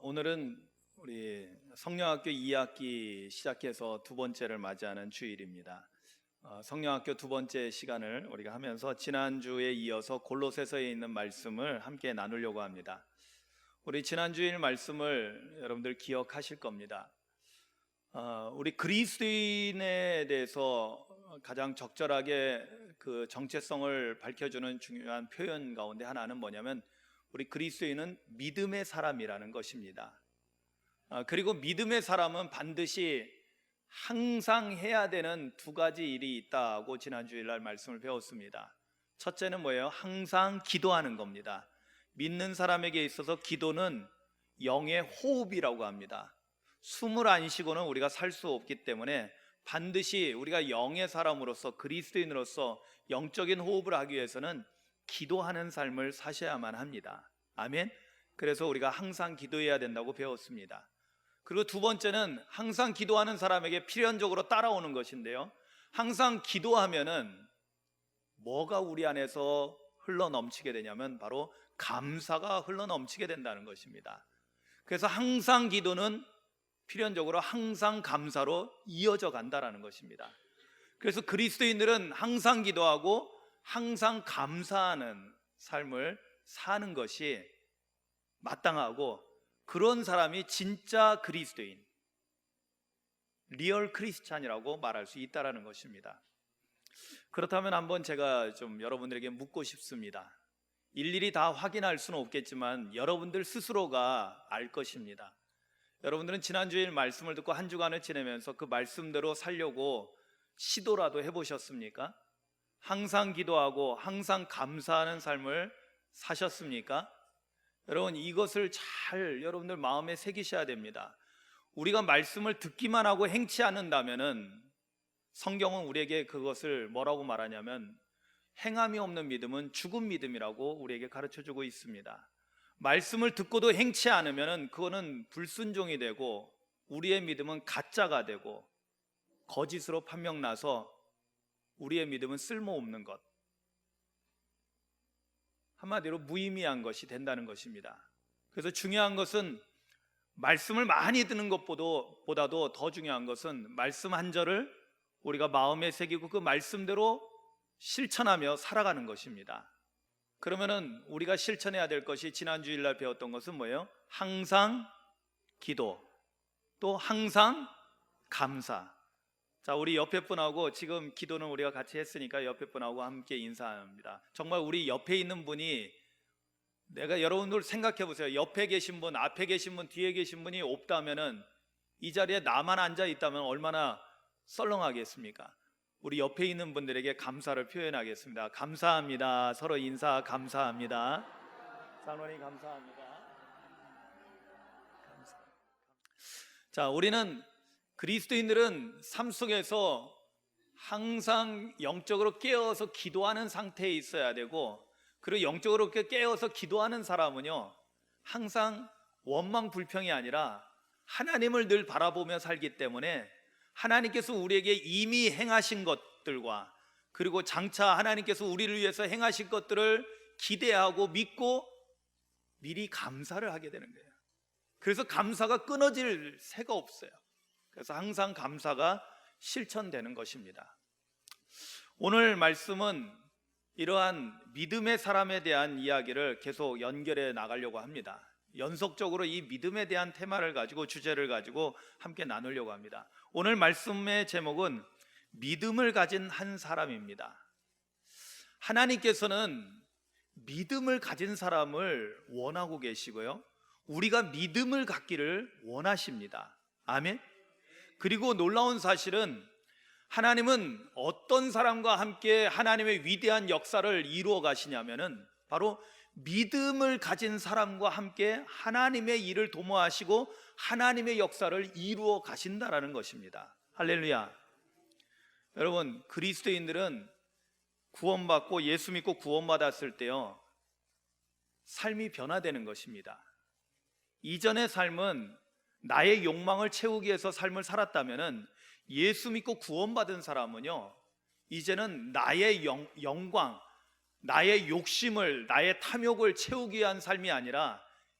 오늘은 우리 성령학교 2학기 시작해서 두 번째를 맞이하는 주일입니다. 성령학교 두 번째 시간을 우리가 하면서 지난주에 이어서 골로새서에 있는 말씀을 함께 나누려고 합니다. 우리 지난주일 말씀을 여러분들 기억하실 겁니다. 우리 그리스도인에 대해서 가장 적절하게 그 정체성을 밝혀주는 중요한 표현 가운데 하나는 뭐냐면 우리 그리스도인은 믿음의 사람이라는 것입니다. 그리고 믿음의 사람은 반드시 항상 해야 되는 두 가지 일이 있다고 지난주일날 말씀을 배웠습니다. 첫째는 뭐예요? 항상 기도하는 겁니다. 믿는 사람에게 있어서 기도는 영의 호흡이라고 합니다. 숨을 안 쉬고는 우리가 살 수 없기 때문에 반드시 우리가 영의 사람으로서 그리스도인으로서 영적인 호흡을 하기 위해서는 기도하는 삶을 사셔야만 합니다. 아멘. 그래서 우리가 항상 기도해야 된다고 배웠습니다. 그리고 두 번째는 항상 기도하는 사람에게 필연적으로 따라오는 것인데요, 항상 기도하면은 뭐가 우리 안에서 흘러넘치게 되냐면 바로 감사가 흘러넘치게 된다는 것입니다. 그래서 항상 기도는 필연적으로 항상 감사로 이어져 간다는 것입니다. 그래서 그리스도인들은 항상 기도하고 항상 감사하는 삶을 사는 것이 마땅하고, 그런 사람이 진짜 그리스도인, 리얼 크리스찬이라고 말할 수 있다는 것입니다. 그렇다면 한번 제가 좀 여러분들에게 묻고 싶습니다. 일일이 다 확인할 수는 없겠지만 여러분들 스스로가 알 것입니다. 여러분들은 지난주일 말씀을 듣고 한 주간을 지내면서 그 말씀대로 살려고 시도라도 해보셨습니까? 항상 기도하고 항상 감사하는 삶을 사셨습니까? 여러분, 이것을 잘 여러분들 마음에 새기셔야 됩니다. 우리가 말씀을 듣기만 하고 행치 않는다면은 성경은 우리에게 그것을 뭐라고 말하냐면 행함이 없는 믿음은 죽은 믿음이라고 우리에게 가르쳐주고 있습니다. 말씀을 듣고도 행치 않으면은 그거는 불순종이 되고 우리의 믿음은 가짜가 되고 거짓으로 판명나서 우리의 믿음은 쓸모없는 것, 한마디로 무의미한 것이 된다는 것입니다. 그래서 중요한 것은 말씀을 많이 듣는 것보다도 더 중요한 것은 말씀 한 절을 우리가 마음에 새기고 그 말씀대로 실천하며 살아가는 것입니다. 그러면은 우리가 실천해야 될 것이 지난주일날 배웠던 것은 뭐예요? 항상 기도, 또 항상 감사. 자, 우리 옆에 분하고 지금 기도는 우리가 같이 했으니까 옆에 분하고 함께 인사합니다. 정말 우리 옆에 있는 분이, 내가 여러분들 생각해 보세요. 옆에 계신 분, 앞에 계신 분, 뒤에 계신 분이 없다면은, 이 자리에 나만 앉아 있다면 얼마나 썰렁하겠습니까? 우리 옆에 있는 분들에게 감사를 표현하겠습니다. 감사합니다. 서로 인사 감사합니다. 장로님 감사합니다. 자, 우리는 그리스도인들은 삶 속에서 항상 영적으로 깨어서 기도하는 상태에 있어야 되고, 그리고 영적으로 깨어서 기도하는 사람은요 항상 원망 불평이 아니라 하나님을 늘 바라보며 살기 때문에 하나님께서 우리에게 이미 행하신 것들과 그리고 장차 하나님께서 우리를 위해서 행하실 것들을 기대하고 믿고 미리 감사를 하게 되는 거예요. 그래서 감사가 끊어질 새가 없어요. 그래서 항상 감사가 실천되는 것입니다. 오늘 말씀은 이러한 믿음의 사람에 대한 이야기를 계속 연결해 나가려고 합니다. 연속적으로 이 믿음에 대한 테마를 가지고, 주제를 가지고 함께 나누려고 합니다. 오늘 말씀의 제목은 믿음을 가진 한 사람입니다. 하나님께서는 믿음을 가진 사람을 원하고 계시고요, 우리가 믿음을 갖기를 원하십니다. 아멘. 그리고 놀라운 사실은 하나님은 어떤 사람과 함께 하나님의 위대한 역사를 이루어 가시냐면은 바로 믿음을 가진 사람과 함께 하나님의 일을 도모하시고 하나님의 역사를 이루어 가신다라는 것입니다. 할렐루야. 여러분, 그리스도인들은 구원받고 예수 믿고 구원받았을 때요 삶이 변화되는 것입니다. 이전의 삶은 나의 욕망을 채우기 위해서 삶을 살았다면은 예수 믿고 구원받은 사람은요 이제는 나의 영광, 나의 욕심을, 나의 탐욕을 채우기 위한 삶이 아니라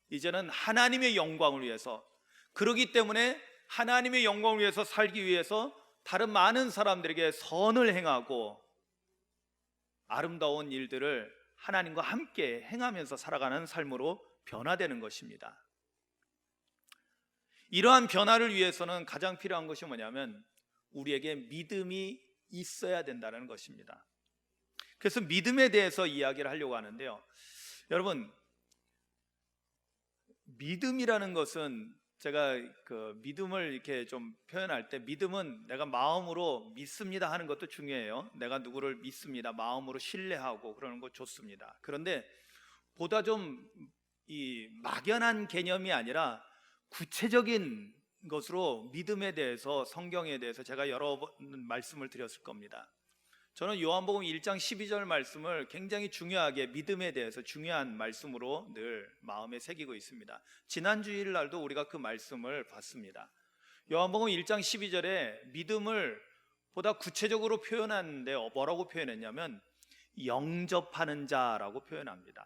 이제는 하나님의 영광을 위해서, 그러기 때문에 하나님의 영광을 위해서 살기 위해서 다른 많은 사람들에게 선을 행하고 아름다운 일들을 하나님과 함께 행하면서 살아가는 삶으로 변화되는 것입니다. 이러한 변화를 위해서는 가장 필요한 것이 뭐냐면 우리에게 믿음이 있어야 된다는 것입니다. 그래서 믿음에 대해서 이야기를 하려고 하는데요. 여러분, 믿음이라는 것은 제가 믿음을 이렇게 좀 표현할 때, 믿음은 내가 마음으로 믿습니다 하는 것도 중요해요. 내가 누구를 믿습니다, 마음으로 신뢰하고 그러는 거 좋습니다. 그런데 보다 좀 이 막연한 개념이 아니라 구체적인 것으로 믿음에 대해서, 성경에 대해서 제가 여러 번 말씀을 드렸을 겁니다. 저는 요한복음 1장 12절 말씀을 굉장히 중요하게, 믿음에 대해서 중요한 말씀으로 늘 마음에 새기고 있습니다. 지난 주일날도 우리가 그 말씀을 봤습니다. 요한복음 1장 12절에 믿음을 보다 구체적으로 표현하는데 뭐라고 표현했냐면 영접하는 자라고 표현합니다.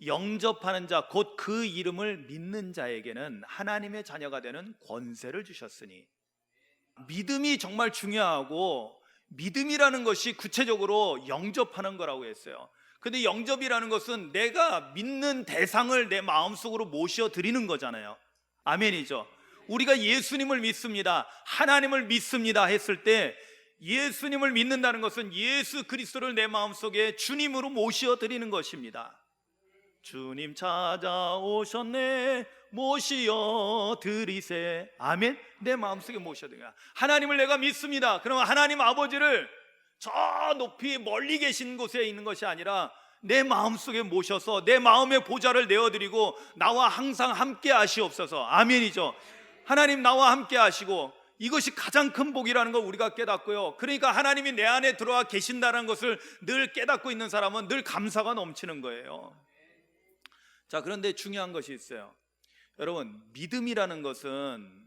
영접하는 자, 곧 그 이름을 믿는 자에게는 하나님의 자녀가 되는 권세를 주셨으니. 믿음이 정말 중요하고, 믿음이라는 것이 구체적으로 영접하는 거라고 했어요. 근데 영접이라는 것은 내가 믿는 대상을 내 마음속으로 모셔드리는 거잖아요. 아멘이죠. 우리가 예수님을 믿습니다, 하나님을 믿습니다 했을 때, 예수님을 믿는다는 것은 예수 그리스도를 내 마음속에 주님으로 모셔드리는 것입니다. 주님 찾아오셨네, 모시어 드리세. 아멘. 내 마음속에 모셔드려요. 하나님을 내가 믿습니다. 그러면 하나님 아버지를 저 높이 멀리 계신 곳에 있는 것이 아니라 내 마음속에 모셔서 내 마음의 보좌를 내어드리고 나와 항상 함께 하시옵소서. 아멘이죠. 하나님 나와 함께 하시고, 이것이 가장 큰 복이라는 걸 우리가 깨닫고요. 그러니까 하나님이 내 안에 들어와 계신다는 것을 늘 깨닫고 있는 사람은 늘 감사가 넘치는 거예요. 자, 그런데 중요한 것이 있어요. 여러분, 믿음이라는 것은,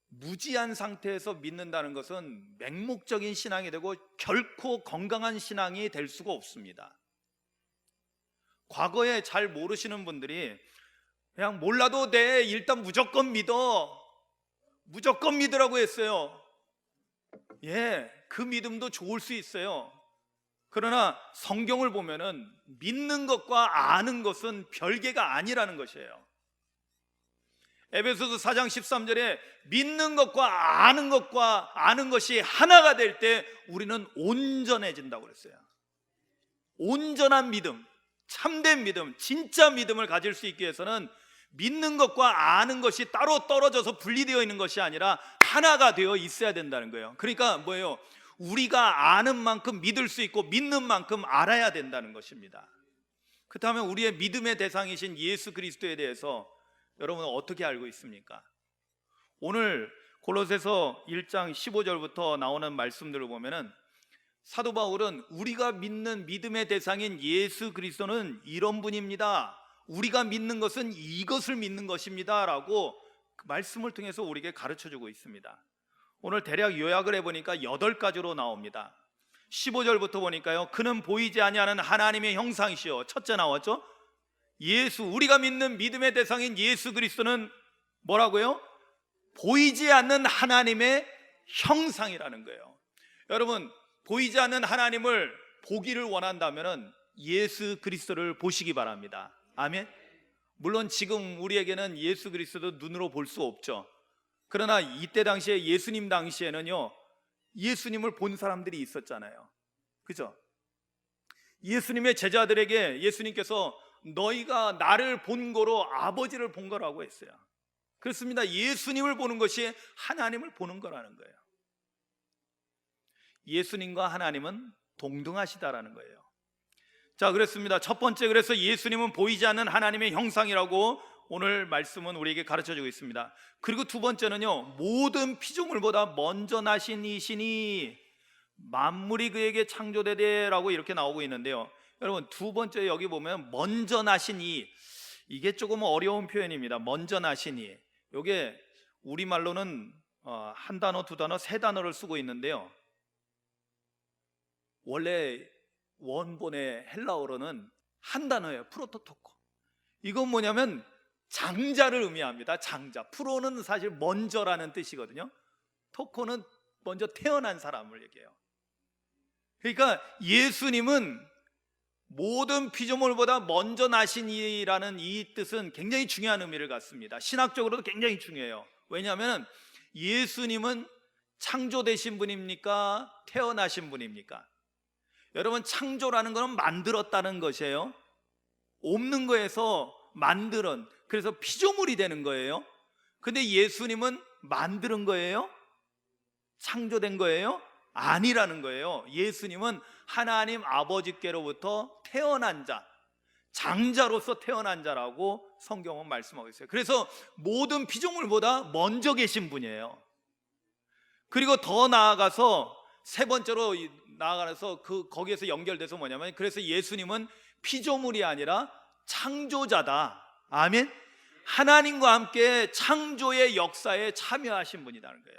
무지한 상태에서 믿는다는 것은 맹목적인 신앙이 되고 결코 건강한 신앙이 될 수가 없습니다. 과거에 잘 모르시는 분들이 그냥 몰라도 돼, 일단 무조건 믿어, 무조건 믿으라고 했어요. 예, 그 믿음도 좋을 수 있어요. 그러나 성경을 보면은 믿는 것과 아는 것은 별개가 아니라는 것이에요. 에베소서 4장 13절에 믿는 것과 아는 것이 하나가 될 때 우리는 온전해진다고 그랬어요. 온전한 믿음, 참된 믿음, 진짜 믿음을 가질 수 있기 위해서는 믿는 것과 아는 것이 따로 떨어져서 분리되어 있는 것이 아니라 하나가 되어 있어야 된다는 거예요. 그러니까 뭐예요? 우리가 아는 만큼 믿을 수 있고 믿는 만큼 알아야 된다는 것입니다. 그렇다면 우리의 믿음의 대상이신 예수 그리스도에 대해서 여러분은 어떻게 알고 있습니까? 오늘 골로새서 1장 15절부터 나오는 말씀들을 보면은 사도 바울은 우리가 믿는 믿음의 대상인 예수 그리스도는 이런 분입니다, 우리가 믿는 것은 이것을 믿는 것입니다 라고 그 말씀을 통해서 우리에게 가르쳐주고 있습니다. 오늘 대략 요약을 해보니까 8가지로 나옵니다. 15절부터 보니까요, 그는 보이지 아니하는 하나님의 형상이시요. 첫째 나왔죠? 예수, 우리가 믿는 믿음의 대상인 예수 그리스도는 뭐라고요? 보이지 않는 하나님의 형상이라는 거예요. 여러분, 보이지 않는 하나님을 보기를 원한다면 예수 그리스도를 보시기 바랍니다. 아멘. 물론 지금 우리에게는 예수 그리스도 눈으로 볼 수 없죠. 그러나 이때 당시에, 예수님 당시에는요, 예수님을 본 사람들이 있었잖아요. 그죠? 예수님의 제자들에게 예수님께서 너희가 나를 본 거로 아버지를 본 거라고 했어요. 그렇습니다. 예수님을 보는 것이 하나님을 보는 거라는 거예요. 예수님과 하나님은 동등하시다라는 거예요. 자, 그렇습니다. 첫 번째, 그래서 예수님은 보이지 않는 하나님의 형상이라고 오늘 말씀은 우리에게 가르쳐주고 있습니다. 그리고 두 번째는요, 모든 피조물보다 먼저 나신 이시니 만물이 그에게 창조되되라고 이렇게 나오고 있는데요. 여러분, 두 번째 여기 보면 먼저 나신 이, 이게 조금 어려운 표현입니다. 먼저 나신 이, 이게 우리말로는 한 단어, 두 단어, 세 단어를 쓰고 있는데요, 원래 원본의 헬라어로는 한 단어예요. 프로토토코. 이건 뭐냐면 장자를 의미합니다. 장자. 프로는 사실 먼저라는 뜻이거든요. 토코는 먼저 태어난 사람을 얘기해요. 그러니까 예수님은 모든 피조물보다 먼저 나신 이라는 이 뜻은 굉장히 중요한 의미를 갖습니다. 신학적으로도 굉장히 중요해요. 왜냐하면 예수님은 창조되신 분입니까? 태어나신 분입니까? 여러분, 창조라는 것은 만들었다는 것이에요. 없는 거에서 만들은, 그래서 피조물이 되는 거예요. 근데 예수님은 만드는 거예요? 창조된 거예요? 아니라는 거예요. 예수님은 하나님 아버지께로부터 태어난 자, 장자로서 태어난 자라고 성경은 말씀하고 있어요. 그래서 모든 피조물보다 먼저 계신 분이에요. 그리고 더 나아가서 세 번째로 나아가서 거기에서 연결돼서 뭐냐면, 그래서 예수님은 피조물이 아니라 창조자다. 아멘. 하나님과 함께 창조의 역사에 참여하신 분이라는 거예요.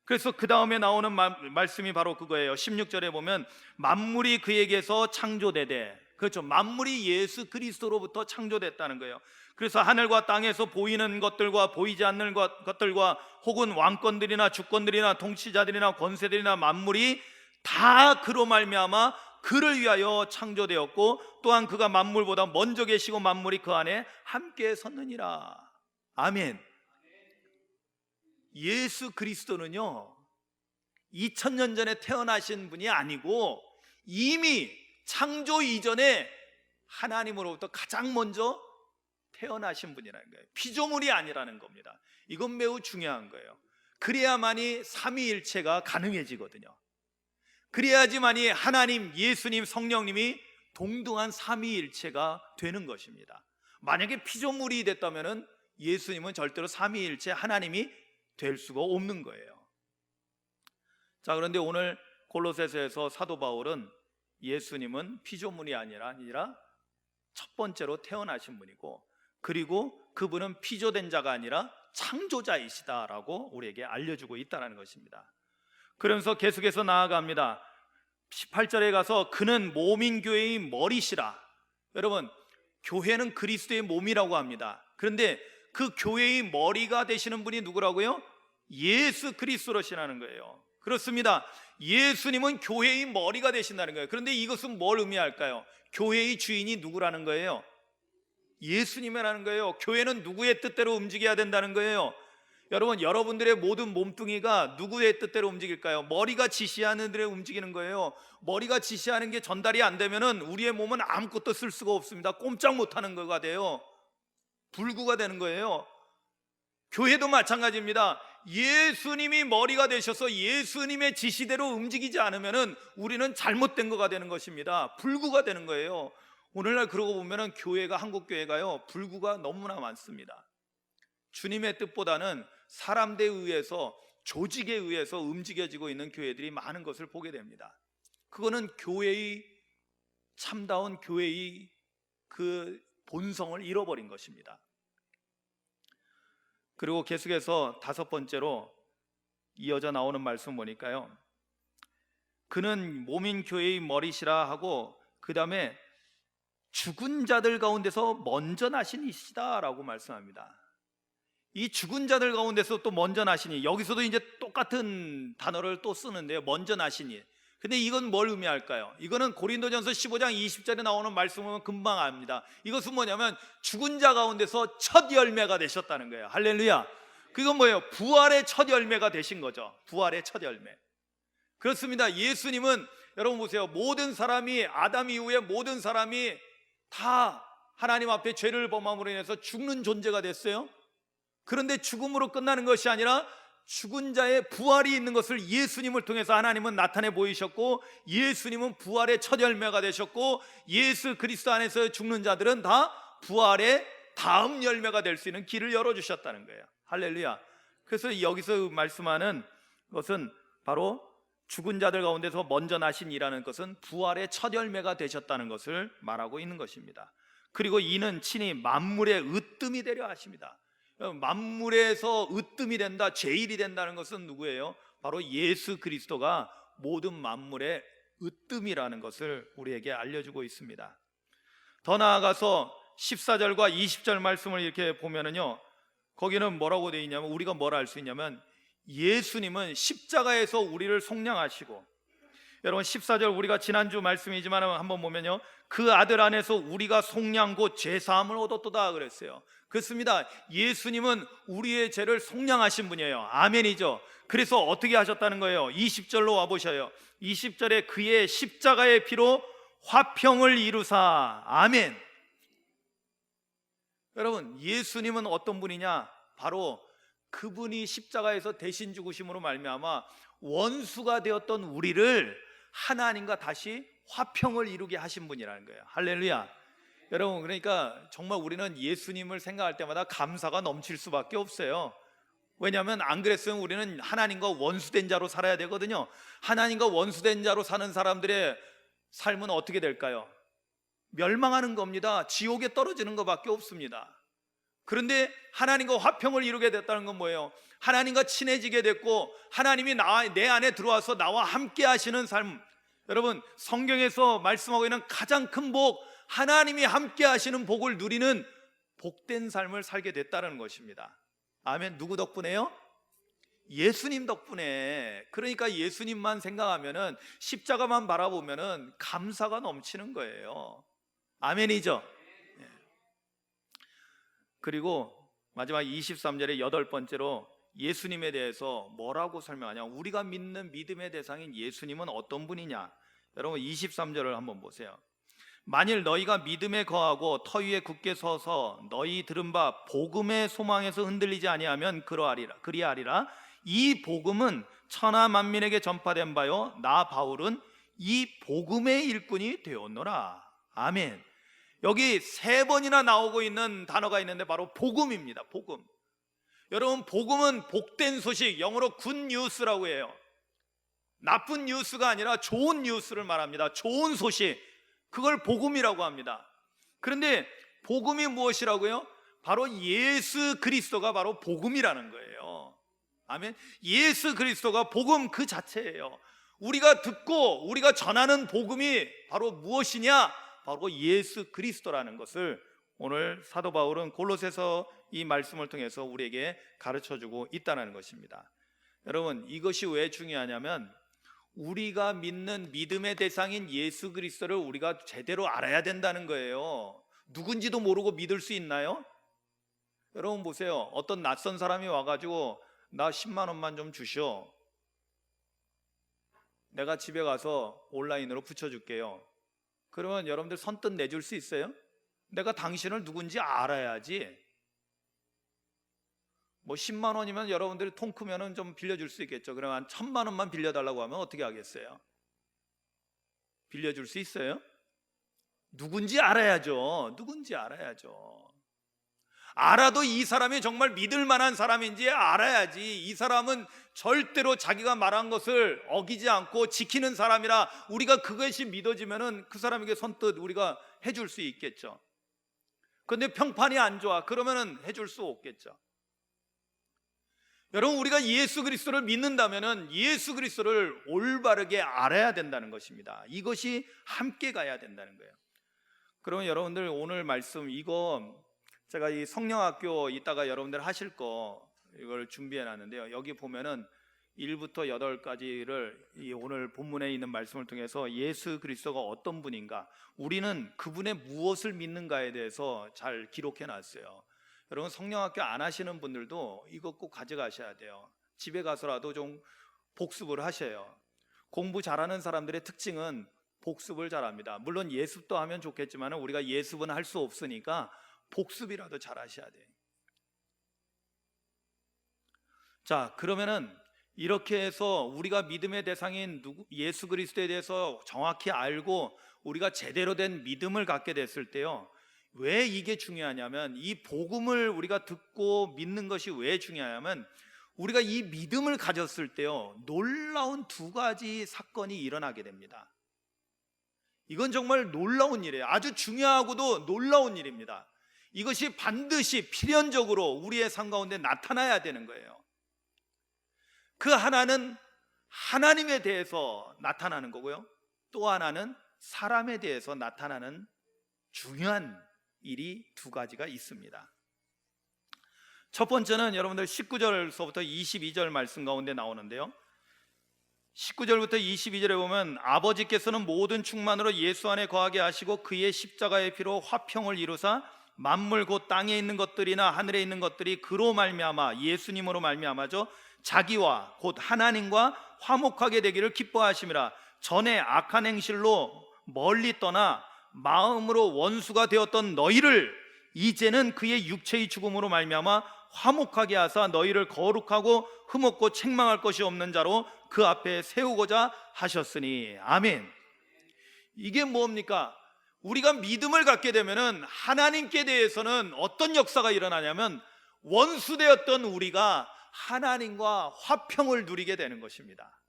그래서 그 다음에 나오는 말씀이 바로 그거예요. 16절에 보면 만물이 그에게서 창조되되, 그렇죠, 만물이 예수 그리스도로부터 창조됐다는 거예요. 그래서 하늘과 땅에서 보이는 것들과 보이지 않는 것들과 혹은 왕권들이나 주권들이나 통치자들이나 권세들이나 만물이 다 그로 말미암아 그를 위하여 창조되었고, 또한 그가 만물보다 먼저 계시고 만물이 그 안에 함께 섰느니라. 아멘. 예수 그리스도는요 2000년 전에 태어나신 분이 아니고 이미 창조 이전에 하나님으로부터 가장 먼저 태어나신 분이라는 거예요. 피조물이 아니라는 겁니다. 이건 매우 중요한 거예요. 그래야만이 삼위일체가 가능해지거든요. 그래야지만이 하나님, 예수님, 성령님이 동등한 삼위일체가 되는 것입니다. 만약에 피조물이 됐다면 예수님은 절대로 삼위일체 하나님이 될 수가 없는 거예요. 자, 그런데 오늘 골로새서에서 사도 바울은 예수님은 피조물이 아니라 첫 번째로 태어나신 분이고, 그리고 그분은 피조된 자가 아니라 창조자이시다라고 우리에게 알려주고 있다는 것입니다. 그러면서 계속해서 나아갑니다. 18절에 가서 그는 몸인 교회의 머리시라. 여러분, 교회는 그리스도의 몸이라고 합니다. 그런데 그 교회의 머리가 되시는 분이 누구라고요? 예수 그리스도시라는 거예요. 그렇습니다. 예수님은 교회의 머리가 되신다는 거예요. 그런데 이것은 뭘 의미할까요? 교회의 주인이 누구라는 거예요? 예수님이라는 거예요. 교회는 누구의 뜻대로 움직여야 된다는 거예요. 여러분, 여러분들의 모든 몸뚱이가 누구의 뜻대로 움직일까요? 머리가 지시하는 대로 움직이는 거예요. 머리가 지시하는 게 전달이 안 되면은 우리의 몸은 아무것도 쓸 수가 없습니다. 꼼짝 못하는 거가 돼요. 불구가 되는 거예요. 교회도 마찬가지입니다. 예수님이 머리가 되셔서 예수님의 지시대로 움직이지 않으면은 우리는 잘못된 거가 되는 것입니다. 불구가 되는 거예요. 오늘날 그러고 보면은 교회가, 한국 교회가요, 불구가 너무나 많습니다. 주님의 뜻보다는 사람들에 의해서, 조직에 의해서 움직여지고 있는 교회들이 많은 것을 보게 됩니다. 그거는 교회의, 참다운 교회의 그 본성을 잃어버린 것입니다. 그리고 계속해서 다섯 번째로 이어져 나오는 말씀 보니까요, 그는 몸인 교회의 머리시라 하고, 그 다음에 죽은 자들 가운데서 먼저 나신 이시다라고 말씀합니다. 이 죽은 자들 가운데서 또 먼저 나시니, 여기서도 이제 똑같은 단어를 또 쓰는데요, 먼저 나시니. 근데 이건 뭘 의미할까요? 이거는 고린도전서 15장 20절에 나오는 말씀은 금방 압니다. 이것은 뭐냐면 죽은 자 가운데서 첫 열매가 되셨다는 거예요. 할렐루야. 그건 뭐예요? 부활의 첫 열매가 되신 거죠. 부활의 첫 열매. 그렇습니다. 예수님은, 여러분 보세요, 모든 사람이, 아담 이후에 모든 사람이 다 하나님 앞에 죄를 범함으로 인해서 죽는 존재가 됐어요. 그런데 죽음으로 끝나는 것이 아니라 죽은 자의 부활이 있는 것을 예수님을 통해서 하나님은 나타내 보이셨고, 예수님은 부활의 첫 열매가 되셨고, 예수 그리스도 안에서 죽는 자들은 다 부활의 다음 열매가 될 수 있는 길을 열어주셨다는 거예요. 할렐루야. 그래서 여기서 말씀하는 것은 바로 죽은 자들 가운데서 먼저 나신 이라는 것은 부활의 첫 열매가 되셨다는 것을 말하고 있는 것입니다. 그리고 이는 친히 만물의 으뜸이 되려 하십니다. 만물에서 으뜸이 된다, 제일이 된다는 것은 누구예요? 바로 예수 그리스도가 모든 만물의 으뜸이라는 것을 우리에게 알려주고 있습니다. 더 나아가서 14절과 20절 말씀을 이렇게 보면은요, 거기는 뭐라고 되어 있냐면, 우리가 뭘 알 수 있냐면 예수님은 십자가에서 우리를 속량하시고, 여러분 14절 우리가 지난주 말씀이지만 한번 보면요, 그 아들 안에서 우리가 속량 곧 죄사함을 얻었도다 그랬어요. 그렇습니다. 예수님은 우리의 죄를 속량하신 분이에요. 아멘이죠. 그래서 어떻게 하셨다는 거예요? 20절로 와보셔요. 20절에 그의 십자가의 피로 화평을 이루사. 아멘. 여러분, 예수님은 어떤 분이냐? 바로 그분이 십자가에서 대신 죽으심으로 말미암아 원수가 되었던 우리를 하나님과 다시 화평을 이루게 하신 분이라는 거예요. 할렐루야. 여러분, 그러니까 정말 우리는 예수님을 생각할 때마다 감사가 넘칠 수밖에 없어요. 왜냐하면 안 그랬으면 우리는 하나님과 원수된 자로 살아야 되거든요. 하나님과 원수된 자로 사는 사람들의 삶은 어떻게 될까요? 멸망하는 겁니다. 지옥에 떨어지는 것밖에 없습니다. 그런데 하나님과 화평을 이루게 됐다는 건 뭐예요? 하나님과 친해지게 됐고, 하나님이 내 안에 들어와서 나와 함께 하시는 삶. 여러분, 성경에서 말씀하고 있는 가장 큰 복, 하나님이 함께 하시는 복을 누리는 복된 삶을 살게 됐다는 것입니다. 아멘. 누구 덕분에요? 예수님 덕분에. 그러니까 예수님만 생각하면은, 십자가만 바라보면은 감사가 넘치는 거예요. 아멘이죠. 그리고 마지막 23절에 여덟 번째로 예수님에 대해서 뭐라고 설명하냐? 우리가 믿는 믿음의 대상인 예수님은 어떤 분이냐? 여러분 23절을 한번 보세요. 만일 너희가 믿음에 거하고 터 위에 굳게 서서 너희 들은 바 복음의 소망에서 흔들리지 아니하면 그리하리라. 이 복음은 천하 만민에게 전파된 바요, 나 바울은 이 복음의 일꾼이 되었노라. 아멘. 여기 세 번이나 나오고 있는 단어가 있는데 바로 복음입니다. 복음. 여러분, 복음은 복된 소식, 영어로 굿뉴스라고 해요. 나쁜 뉴스가 아니라 좋은 뉴스를 말합니다. 좋은 소식, 그걸 복음이라고 합니다. 그런데 복음이 무엇이라고요? 바로 예수 그리스도가 바로 복음이라는 거예요. 아멘. 예수 그리스도가 복음 그 자체예요. 우리가 듣고 우리가 전하는 복음이 바로 무엇이냐? 바로 예수 그리스도라는 것을 오늘 사도 바울은 골로새서 이 말씀을 통해서 우리에게 가르쳐주고 있다는 것입니다. 여러분, 이것이 왜 중요하냐면 우리가 믿는 믿음의 대상인 예수 그리스도를 우리가 제대로 알아야 된다는 거예요. 누군지도 모르고 믿을 수 있나요? 여러분 보세요. 어떤 낯선 사람이 와가지고 나 10만 원만 좀 주시오, 내가 집에 가서 온라인으로 붙여줄게요. 그러면 여러분들 선뜻 내줄 수 있어요? 내가 당신을 누군지 알아야지. 뭐 10만 원이면 여러분들이 통 크면은 좀 빌려줄 수 있겠죠. 그러면 한 1000만 원만 빌려달라고 하면 어떻게 하겠어요? 빌려줄 수 있어요? 누군지 알아야죠. 누군지 알아야죠. 알아도 이 사람이 정말 믿을 만한 사람인지 알아야지. 이 사람은 절대로 자기가 말한 것을 어기지 않고 지키는 사람이라 우리가 그것이 믿어지면은 그 사람에게 선뜻 우리가 해줄 수 있겠죠. 그런데 평판이 안 좋아, 그러면은 해줄 수 없겠죠. 여러분, 우리가 예수 그리스도를 믿는다면은 예수 그리스도를 올바르게 알아야 된다는 것입니다. 이것이 함께 가야 된다는 거예요. 그러면 여러분들 오늘 말씀 이거 제가 이 성령학교 이따가 여러분들 하실 거 이걸 준비해 놨는데요. 여기 보면은 1부터 8까지를 오늘 본문에 있는 말씀을 통해서 예수 그리스도가 어떤 분인가, 우리는 그분의 무엇을 믿는가에 대해서 잘 기록해 놨어요. 여러분, 성령학교 안 하시는 분들도 이거 꼭 가져가셔야 돼요. 집에 가서라도 좀 복습을 하셔요. 공부 잘하는 사람들의 특징은 복습을 잘합니다. 물론 예습도 하면 좋겠지만 우리가 예습은 할 수 없으니까 복습이라도 잘 하셔야 돼요. 자, 그러면은 이렇게 해서 우리가 믿음의 대상인 예수 그리스도에 대해서 정확히 알고 우리가 제대로 된 믿음을 갖게 됐을 때요, 왜 이게 중요하냐면, 이 복음을 우리가 듣고 믿는 것이 왜 중요하냐면, 우리가 이 믿음을 가졌을 때요, 놀라운 두 가지 사건이 일어나게 됩니다. 이건 정말 놀라운 일이에요. 아주 중요하고도 놀라운 일입니다. 이것이 반드시 필연적으로 우리의 삶 가운데 나타나야 되는 거예요. 그 하나는 하나님에 대해서 나타나는 거고요, 또 하나는 사람에 대해서 나타나는 중요한 일이 두 가지가 있습니다. 첫 번째는 여러분들 19절서부터 22절 말씀 가운데 나오는데요, 19절부터 22절에 보면 아버지께서는 모든 충만으로 예수 안에 거하게 하시고 그의 십자가의 피로 화평을 이루사 만물 곧 땅에 있는 것들이나 하늘에 있는 것들이 그로 말미암아 예수님으로 말미암아죠 자기와 곧 하나님과 화목하게 되기를 기뻐하심이라. 전에 악한 행실로 멀리 떠나 마음으로 원수가 되었던 너희를 이제는 그의 육체의 죽음으로 말미암아 화목하게 하사 너희를 거룩하고 흠없고 책망할 것이 없는 자로 그 앞에 세우고자 하셨으니. 아멘. 이게 뭡니까? 우리가 믿음을 갖게 되면은 하나님께 대해서는 어떤 역사가 일어나냐면 원수되었던 우리가 하나님과 화평을 누리게 되는 것입니다.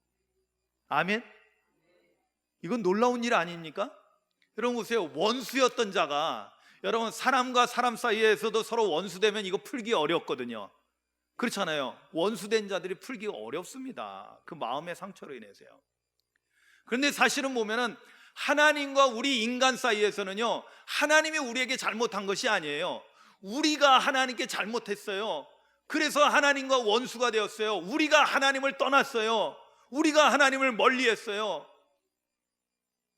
아멘. 이건 놀라운 일 아닙니까? 여러분 보세요. 원수였던 자가, 여러분 사람과 사람 사이에서도 서로 원수되면 이거 풀기 어렵거든요. 그렇잖아요. 원수된 자들이 풀기가 어렵습니다. 그 마음의 상처로 인해서요. 그런데 사실은 보면은 하나님과 우리 인간 사이에서는요, 하나님이 우리에게 잘못한 것이 아니에요. 우리가 하나님께 잘못했어요. 그래서 하나님과 원수가 되었어요. 우리가 하나님을 떠났어요. 우리가 하나님을 멀리했어요.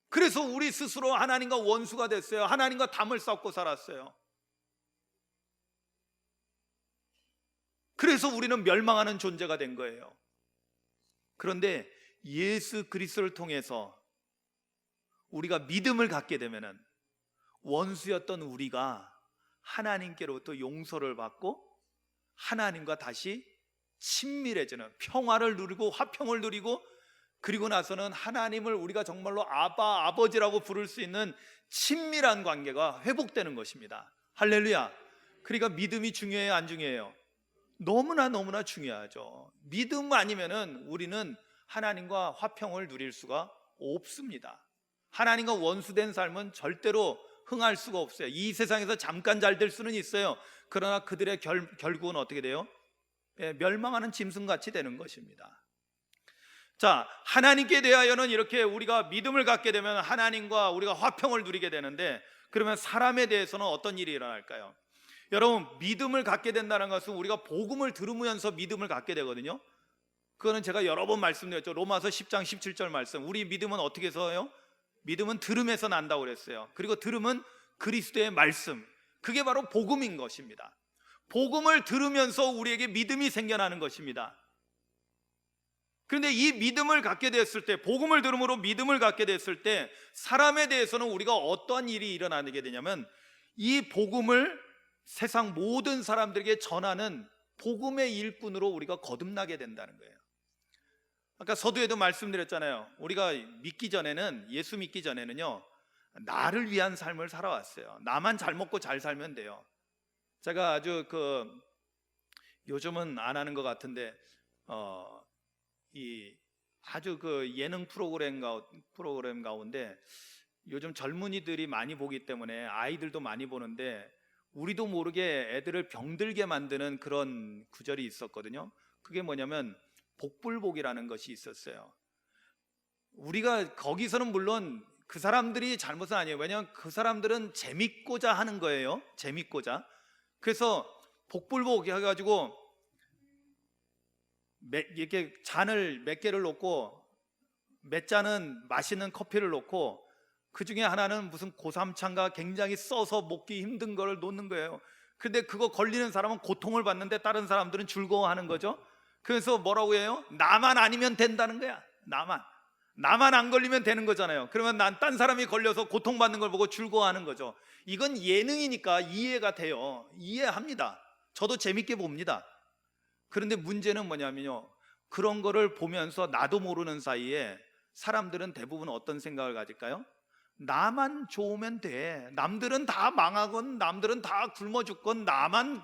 그래서 우리 스스로 하나님과 원수가 됐어요. 하나님과 담을 쌓고 살았어요. 그래서 우리는 멸망하는 존재가 된 거예요. 그런데 예수 그리스도를 통해서 우리가 믿음을 갖게 되면은 원수였던 우리가 하나님께로부터 용서를 받고 하나님과 다시 친밀해지는, 평화를 누리고 화평을 누리고, 그리고 나서는 하나님을 우리가 정말로 아바, 아버지라고 부를 수 있는 친밀한 관계가 회복되는 것입니다. 할렐루야. 그러니까 믿음이 중요해요, 안 중요해요? 너무나 중요하죠. 믿음 아니면은 우리는 하나님과 화평을 누릴 수가 없습니다. 하나님과 원수된 삶은 절대로 흥할 수가 없어요. 이 세상에서 잠깐 잘 될 수는 있어요. 그러나 그들의 결국은 어떻게 돼요? 멸망하는 짐승같이 되는 것입니다. 자, 하나님께 대하여는 이렇게 우리가 믿음을 갖게 되면 하나님과 우리가 화평을 누리게 되는데, 그러면 사람에 대해서는 어떤 일이 일어날까요? 여러분, 믿음을 갖게 된다는 것은 우리가 복음을 들으면서 믿음을 갖게 되거든요. 그거는 제가 여러 번 말씀드렸죠. 로마서 10장 17절 말씀. 우리 믿음은 어떻게 해서요? 믿음은 들음에서 난다고 그랬어요. 그리고 들음은 그리스도의 말씀, 그게 바로 복음인 것입니다. 복음을 들으면서 우리에게 믿음이 생겨나는 것입니다. 그런데 이 믿음을 갖게 됐을 때, 복음을 들음으로 믿음을 갖게 됐을 때 사람에 대해서는 우리가 어떠한 일이 일어나게 되냐면, 이 복음을 세상 모든 사람들에게 전하는 복음의 일꾼으로 우리가 거듭나게 된다는 거예요. 아까 서두에도 말씀드렸잖아요. 우리가 믿기 전에는, 예수 믿기 전에는요, 나를 위한 삶을 살아왔어요. 나만 잘 먹고 잘 살면 돼요. 제가 아주 요즘은 안 하는 것 같은데 아주 예능 프로그램 가운데 요즘 젊은이들이 많이 보기 때문에 아이들도 많이 보는데, 우리도 모르게 애들을 병들게 만드는 그런 구절이 있었거든요. 그게 뭐냐면 복불복이라는 것이 있었어요. 우리가 거기서는 물론 그 사람들이 잘못은 아니에요. 왜냐하면 그 사람들은 재밌고자 하는 거예요. 재밌고자. 그래서 복불복 해가지고 이렇게 잔을 몇 개를 놓고 몇 잔은 맛있는 커피를 놓고 그 중에 하나는 무슨 고삼차인가 굉장히 써서 먹기 힘든 거를 놓는 거예요. 근데 그거 걸리는 사람은 고통을 받는데 다른 사람들은 즐거워하는 거죠. 그래서 뭐라고 해요? 나만 아니면 된다는 거야. 나만 안 걸리면 되는 거잖아요. 그러면 난 딴 사람이 걸려서 고통받는 걸 보고 즐거워하는 거죠. 이건 예능이니까 이해가 돼요. 이해합니다. 저도 재밌게 봅니다. 그런데 문제는 뭐냐면요, 그런 거를 보면서 나도 모르는 사이에 사람들은 대부분 어떤 생각을 가질까요? 나만 좋으면 돼. 남들은 다 망하건 남들은 다 굶어 죽건 나만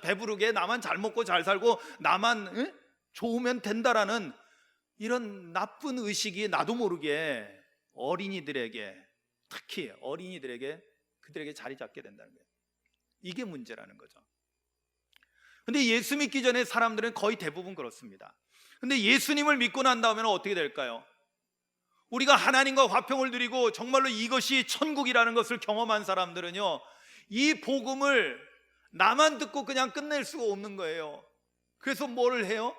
배부르게, 나만 잘 먹고 잘 살고 나만 좋으면 된다라는 이런 나쁜 의식이 나도 모르게 어린이들에게, 특히 어린이들에게, 그들에게 자리 잡게 된다는 거예요. 이게 문제라는 거죠. 근데 예수 믿기 전에 사람들은 거의 대부분 그렇습니다. 근데 예수님을 믿고 난 다음에는 어떻게 될까요? 우리가 하나님과 화평을 누리고 정말로 이것이 천국이라는 것을 경험한 사람들은요, 이 복음을 나만 듣고 그냥 끝낼 수가 없는 거예요. 그래서 뭐를 해요?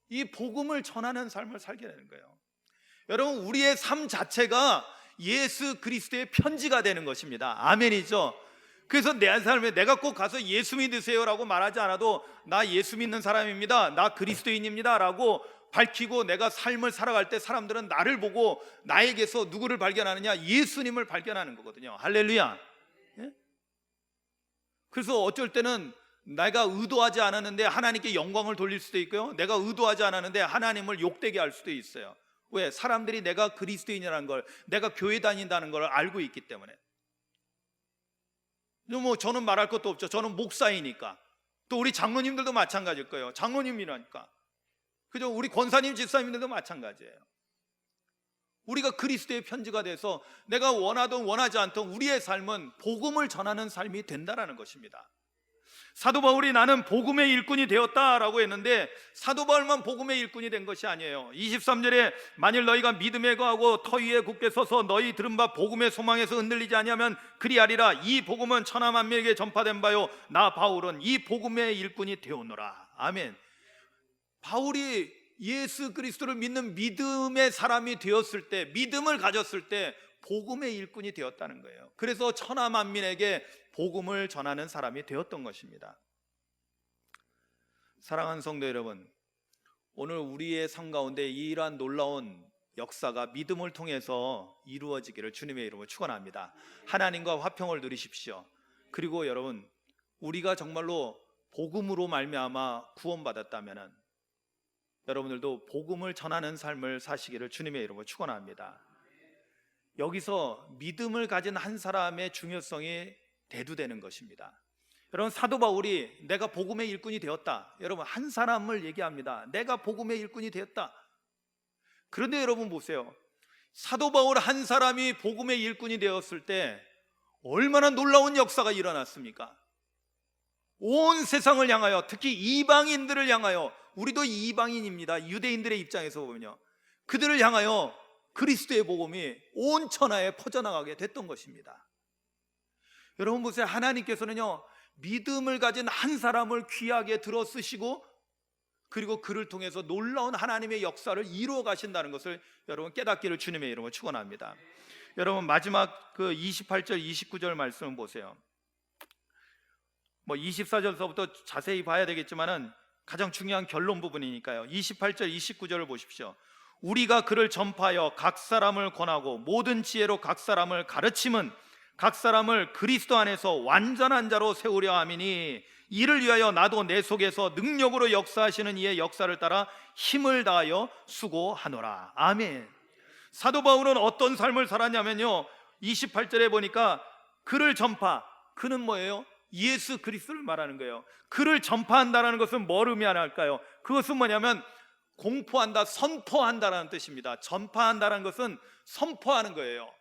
이 복음을 전하는 삶을 살게 되는 거예요. 여러분, 우리의 삶 자체가 예수 그리스도의 편지가 되는 것입니다. 아멘이죠. 그래서 내 삶에 내가 꼭 가서 예수 믿으세요라고 말하지 않아도 나 예수 믿는 사람입니다, 나 그리스도인입니다 라고 밝히고 내가 삶을 살아갈 때 사람들은 나를 보고 나에게서 누구를 발견하느냐? 예수님을 발견하는 거거든요. 할렐루야. 예? 그래서 어쩔 때는 내가 의도하지 않았는데 하나님께 영광을 돌릴 수도 있고요, 내가 의도하지 않았는데 하나님을 욕되게 할 수도 있어요. 왜? 사람들이 내가 그리스도인이라는 걸, 내가 교회 다닌다는 걸 알고 있기 때문에. 뭐 저는 말할 것도 없죠. 저는 목사이니까. 또 우리 장로님들도 마찬가지일 거예요. 장로님이라니까. 그죠? 우리 권사님, 집사님들도 마찬가지예요. 우리가 그리스도의 편지가 돼서 내가 원하든 원하지 않든 우리의 삶은 복음을 전하는 삶이 된다는 것입니다. 사도 바울이 나는 복음의 일꾼이 되었다라고 했는데 사도 바울만 복음의 일꾼이 된 것이 아니에요. 23절에 만일 너희가 믿음에 거하고 터 위에 굳게 서서 너희 들은 바 복음의 소망에서 흔들리지 아니하면 그리하리라. 이 복음은 천하 만민에게 전파된 바요 나 바울은 이 복음의 일꾼이 되었노라. 아멘. 바울이 예수 그리스도를 믿는 믿음의 사람이 되었을 때, 믿음을 가졌을 때 복음의 일꾼이 되었다는 거예요. 그래서 천하 만민에게 복음을 전하는 사람이 되었던 것입니다. 사랑하는 성도 여러분, 오늘 우리의 삶 가운데 이러한 놀라운 역사가 믿음을 통해서 이루어지기를 주님의 이름으로 축원합니다. 하나님과 화평을 누리십시오. 그리고 여러분, 우리가 정말로 복음으로 말미암아 구원받았다면 여러분들도 복음을 전하는 삶을 사시기를 주님의 이름으로 축원합니다. 여기서 믿음을 가진 한 사람의 중요성이 대두되는 것입니다. 여러분, 사도 바울이 내가 복음의 일꾼이 되었다. 여러분, 한 사람을 얘기합니다. 내가 복음의 일꾼이 되었다. 그런데 여러분 보세요. 사도 바울 한 사람이 복음의 일꾼이 되었을 때 얼마나 놀라운 역사가 일어났습니까? 온 세상을 향하여, 특히 이방인들을 향하여, 우리도 이방인입니다. 유대인들의 입장에서 보면요, 그들을 향하여 그리스도의 복음이 온 천하에 퍼져나가게 됐던 것입니다. 여러분 보세요. 하나님께서는요, 믿음을 가진 한 사람을 귀하게 들어 쓰시고 그리고 그를 통해서 놀라운 하나님의 역사를 이루어 가신다는 것을 여러분 깨닫기를 주님의 이름으로 축원합니다. 여러분, 마지막 그 28절 29절 말씀을 보세요. 뭐 24절서부터 자세히 봐야 되겠지만은 가장 중요한 결론 부분이니까요. 28절 29절을 보십시오. 우리가 그를 전파하여 각 사람을 권하고 모든 지혜로 각 사람을 가르침은 각 사람을 그리스도 안에서 완전한 자로 세우려 함이니 이를 위하여 나도 내 속에서 능력으로 역사하시는 이의 역사를 따라 힘을 다하여 수고하노라. 아멘. 사도 바울은 어떤 삶을 살았냐면요, 28절에 보니까 그를 전파, 그는 뭐예요? 예수 그리스도를 말하는 거예요. 그를 전파한다는 것은 뭘 의미할까요? 그것은 뭐냐면 공포한다, 선포한다라는 뜻입니다. 전파한다는 것은 선포하는 거예요.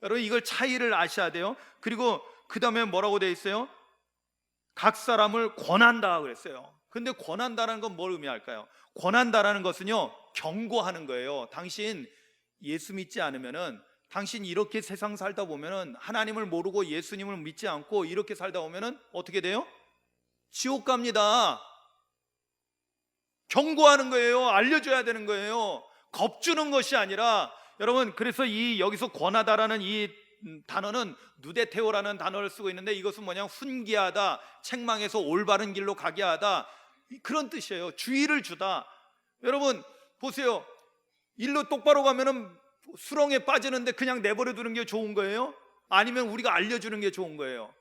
여러분, 이걸 차이를 아셔야 돼요. 그리고 그 다음에 뭐라고 되어 있어요? 각 사람을 권한다 그랬어요. 근데 권한다는 건 뭘 의미할까요? 권한다라는 것은요, 경고하는 거예요. 당신 예수 믿지 않으면은, 당신 이렇게 세상 살다 보면은, 하나님을 모르고 예수님을 믿지 않고 이렇게 살다 보면은 어떻게 돼요? 지옥 갑니다. 경고하는 거예요. 알려줘야 되는 거예요. 겁주는 것이 아니라, 여러분, 그래서 이 여기서 권하다라는 이 단어는 누데테오라는 단어를 쓰고 있는데 이것은 뭐냐, 훈계하다, 책망해서 올바른 길로 가게 하다, 그런 뜻이에요. 주의를 주다. 여러분 보세요. 일로 똑바로 가면은 수렁에 빠지는데 그냥 내버려 두는 게 좋은 거예요? 아니면 우리가 알려주는 게 좋은 거예요?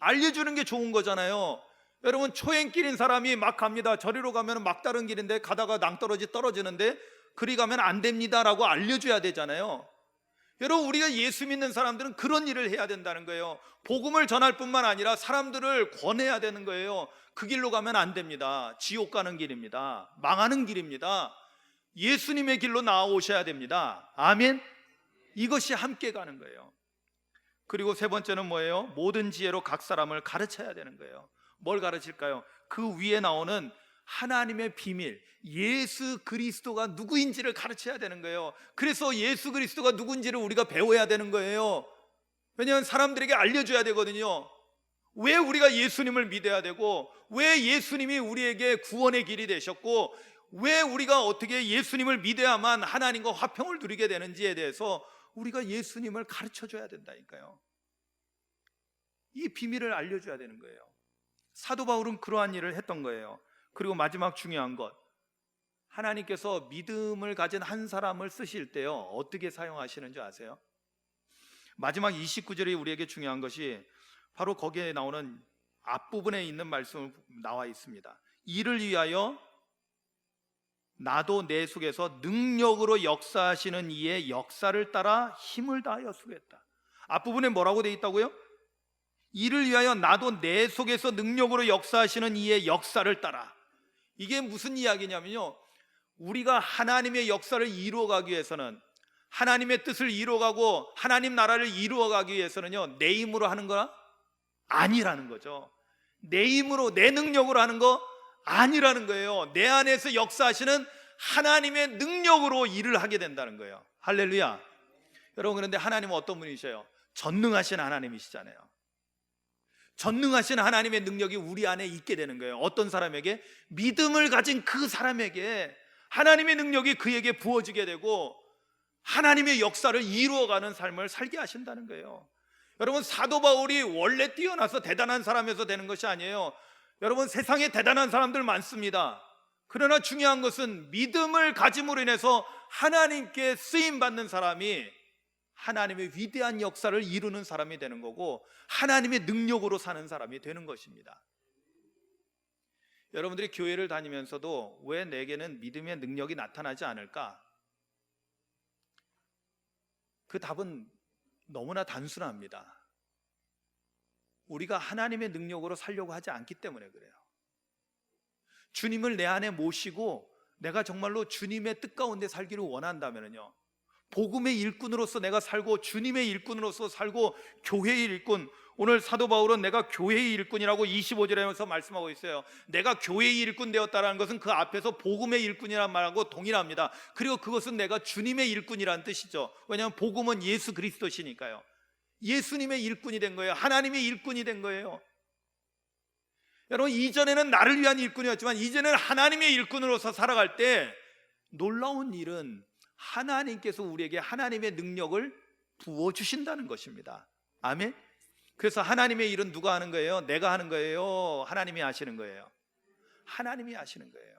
알려주는 게 좋은 거잖아요. 여러분, 초행길인 사람이 막 갑니다. 저리로 가면 막다른 길인데 가다가 낭떠러지 떨어지는데 그리 가면 안 됩니다라고 알려줘야 되잖아요. 여러분, 우리가 예수 믿는 사람들은 그런 일을 해야 된다는 거예요. 복음을 전할 뿐만 아니라 사람들을 권해야 되는 거예요. 그 길로 가면 안 됩니다. 지옥 가는 길입니다. 망하는 길입니다. 예수님의 길로 나오셔야 됩니다. 아멘. 이것이 함께 가는 거예요. 그리고 세 번째는 뭐예요? 모든 지혜로 각 사람을 가르쳐야 되는 거예요. 뭘 가르칠까요? 그 위에 나오는 하나님의 비밀, 예수 그리스도가 누구인지를 가르쳐야 되는 거예요. 그래서 예수 그리스도가 누구인지를 우리가 배워야 되는 거예요. 왜냐하면 사람들에게 알려줘야 되거든요. 왜 우리가 예수님을 믿어야 되고, 왜 예수님이 우리에게 구원의 길이 되셨고, 왜 우리가 어떻게 예수님을 믿어야만 하나님과 화평을 누리게 되는지에 대해서 우리가 예수님을 가르쳐 줘야 된다니까요. 이 비밀을 알려줘야 되는 거예요. 사도 바울은 그러한 일을 했던 거예요. 그리고 마지막 중요한 것, 하나님께서 믿음을 가진 한 사람을 쓰실 때요, 어떻게 사용하시는 줄 아세요? 마지막 29절이 우리에게 중요한 것이 바로 거기에 나오는 앞부분에 있는 말씀 나와 있습니다. 이를 위하여 나도 내 속에서 능력으로 역사하시는 이의 역사를 따라 힘을 다하여 수고했다. 앞부분에 뭐라고 되어 있다고요? 이를 위하여 나도 내 속에서 능력으로 역사하시는 이의 역사를 따라. 이게 무슨 이야기냐면요, 우리가 하나님의 역사를 이루어가기 위해서는, 하나님의 뜻을 이루어가고 하나님 나라를 이루어가기 위해서는요, 내 힘으로 하는 거 아니라는 거죠. 내 힘으로, 내 능력으로 하는 거 아니라는 거예요. 내 안에서 역사하시는 하나님의 능력으로 일을 하게 된다는 거예요. 할렐루야. 여러분, 그런데 하나님은 어떤 분이셔요? 전능하신 하나님이시잖아요. 전능하신 하나님의 능력이 우리 안에 있게 되는 거예요. 어떤 사람에게? 믿음을 가진 그 사람에게 하나님의 능력이 그에게 부어지게 되고 하나님의 역사를 이루어가는 삶을 살게 하신다는 거예요. 여러분, 사도 바울이 원래 뛰어나서 대단한 사람에서 되는 것이 아니에요. 여러분, 세상에 대단한 사람들 많습니다. 그러나 중요한 것은 믿음을 가짐으로 인해서 하나님께 쓰임받는 사람이 하나님의 위대한 역사를 이루는 사람이 되는 거고, 하나님의 능력으로 사는 사람이 되는 것입니다. 여러분들이 교회를 다니면서도 왜 내게는 믿음의 능력이 나타나지 않을까? 그 답은 너무나 단순합니다. 우리가 하나님의 능력으로 살려고 하지 않기 때문에 그래요. 주님을 내 안에 모시고 내가 정말로 주님의 뜻 가운데 살기를 원한다면요, 복음의 일꾼으로서 내가 살고 주님의 일꾼으로서 살고 교회의 일꾼, 오늘 사도 바울은 내가 교회의 일꾼이라고 25절에서 말씀하고 있어요. 내가 교회의 일꾼 되었다는 것은 그 앞에서 복음의 일꾼이라는 말하고 동일합니다. 그리고 그것은 내가 주님의 일꾼이라는 뜻이죠. 왜냐하면 복음은 예수 그리스도시니까요. 예수님의 일꾼이 된 거예요. 하나님의 일꾼이 된 거예요. 여러분, 이전에는 나를 위한 일꾼이었지만 이제는 하나님의 일꾼으로서 살아갈 때 놀라운 일은 하나님께서 우리에게 하나님의 능력을 부어주신다는 것입니다. 아멘. 그래서 하나님의 일은 누가 하는 거예요? 내가 하는 거예요? 하나님이 하시는 거예요? 하나님이 하시는 거예요.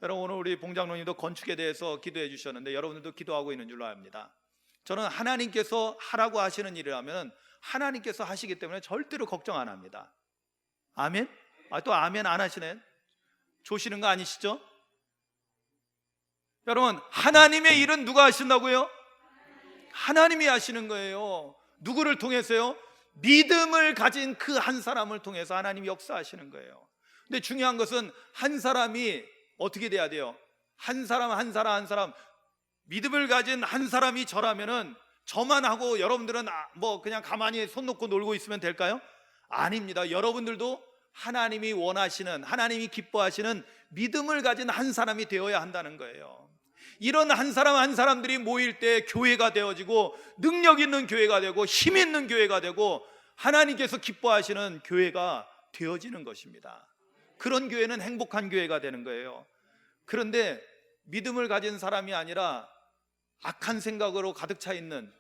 여러분, 오늘 우리 봉장로님도 건축에 대해서 기도해 주셨는데 여러분들도 기도하고 있는 줄로 압니다. 저는 하나님께서 하라고 하시는 일이라면 하나님께서 하시기 때문에 절대로 걱정 안 합니다. 아멘? 또 아멘 안 하시네. 조시는 거 아니시죠? 여러분, 하나님의 일은 누가 하신다고요? 하나님이 하시는 거예요. 누구를 통해서요? 믿음을 가진 그 한 사람을 통해서 하나님이 역사하시는 거예요. 근데 중요한 것은 한 사람이 어떻게 돼야 돼요? 한 사람 믿음을 가진 한 사람이 저라면은 저만 하고 여러분들은 뭐 그냥 가만히 손 놓고 놀고 있으면 될까요? 아닙니다. 여러분들도 하나님이 원하시는, 하나님이 기뻐하시는 믿음을 가진 한 사람이 되어야 한다는 거예요. 이런 한 사람 한 사람들이 모일 때 교회가 되어지고 능력 있는 교회가 되고 힘 있는 교회가 되고 하나님께서 기뻐하시는 교회가 되어지는 것입니다. 그런 교회는 행복한 교회가 되는 거예요. 그런데 믿음을 가진 사람이 아니라 악한 생각으로 가득 차 있는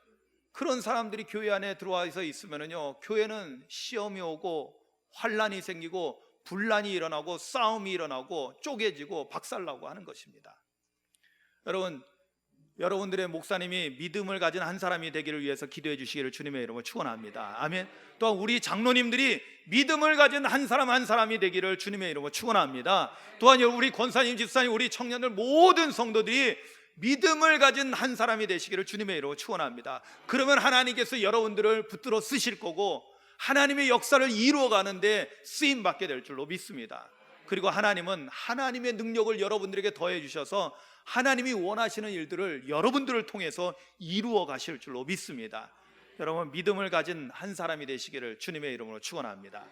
그런 사람들이 교회 안에 들어와서 있으면요, 교회는 시험이 오고 환란이 생기고 분란이 일어나고 싸움이 일어나고 쪼개지고 박살나고 하는 것입니다. 여러분, 여러분들의 목사님이 믿음을 가진 한 사람이 되기를 위해서 기도해 주시기를 주님의 이름으로 축원합니다. 아멘. 또한 우리 장로님들이 믿음을 가진 한 사람 한 사람이 되기를 주님의 이름으로 축원합니다. 또한 우리 권사님, 집사님, 우리 청년들 모든 성도들이 믿음을 가진 한 사람이 되시기를 주님의 이름으로 축원합니다. 그러면 하나님께서 여러분들을 붙들어 쓰실 거고 하나님의 역사를 이루어가는데 쓰임 받게 될 줄로 믿습니다. 그리고 하나님은 하나님의 능력을 여러분들에게 더해 주셔서 하나님이 원하시는 일들을 여러분들을 통해서 이루어 가실 줄로 믿습니다. 여러분, 믿음을 가진 한 사람이 되시기를 주님의 이름으로 축원합니다.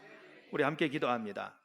우리 함께 기도합니다.